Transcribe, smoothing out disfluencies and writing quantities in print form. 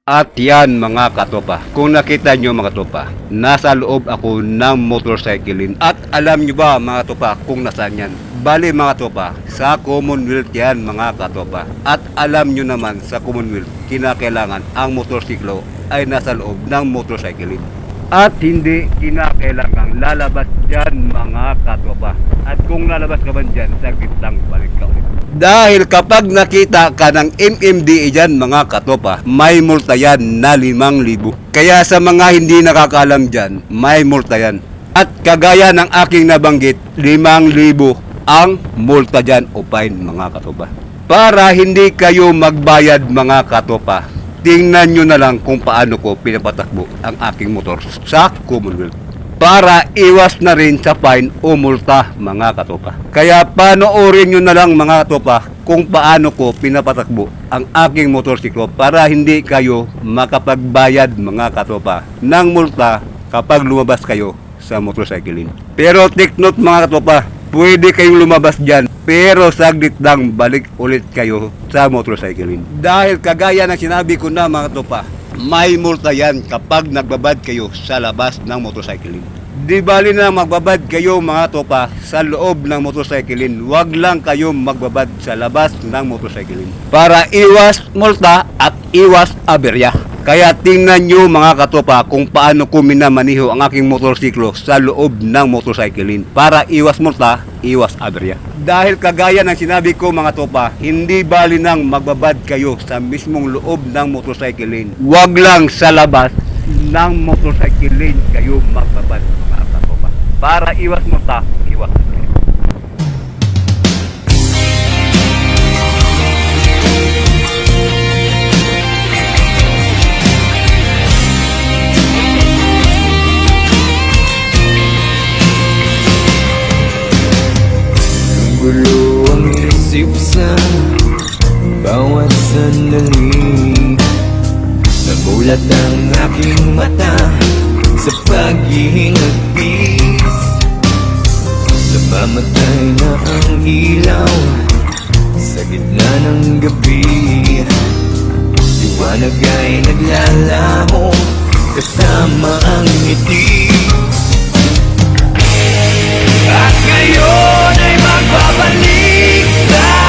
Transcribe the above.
At yan mga katopa, kung nakita nyo mga topa, nasa loob ako ng motorcycling. At alam nyo ba mga topa kung nasaan yan? Bali mga topa, sa Commonwealth yan mga katopa. At alam nyo naman sa Commonwealth, kinakailangan ang motorsiklo ay nasa loob ng motorcycling. At hindi kinakailangang lalabas dyan mga katopa. At kung lalabas ka man dyan, saglit lang balik ka ulit. Dahil kapag nakita ka ng MMDA dyan mga katopa, may multa yan na 5,000. Kaya sa mga hindi nakakaalam dyan, may multa yan. At kagaya ng aking nabanggit, 5,000 ang multa dyan o fine mga katopa. Para hindi kayo magbayad mga katopa, tingnan nyo na lang kung paano ko pinapatakbo ang aking motor sa Commonwealth. Para iwas na rin sa fine o multa mga katopa. Kaya panoorin nyo na lang mga katopa kung paano ko pinapatakbo ang aking motorsiklo para hindi kayo makapagbayad mga katopa ng multa kapag lumabas kayo sa motorcycling. Pero take note mga katopa, pwede kayong lumabas dyan pero saglit lang balik ulit kayo sa motorcycling. Dahil kagaya ng sinabi ko na mga katopa, may multa yan kapag nagbabad kayo sa labas ng motorcycling. Di bali na magbabad kayo mga topa sa loob ng motorcycling, wag lang kayo magbabad sa labas ng motorcycling. Para iwas multa at iwas aberya. Kaya tingnan nyo mga katopa kung paano ko minamaniho ang aking motorsiklo sa loob ng motorcycling. Para iwas multa, iwas aberya. Dahil kagaya ng sinabi ko mga topa, hindi bali nang magbabad kayo sa mismong loob ng motorcycling. Wag lang sa labas ng motorcycling kayo magbabad mga topa. Para iwas multa, iwas aberya. Gulo ang isip sa bawat sandali. Nagulat ang aking mata sa paghihingagpis. Namamatay na ang ilaw sa gitna ng gabi. Liwanag ay naglalaho kasama ang ngiti. At ngayon ay magbabalik sa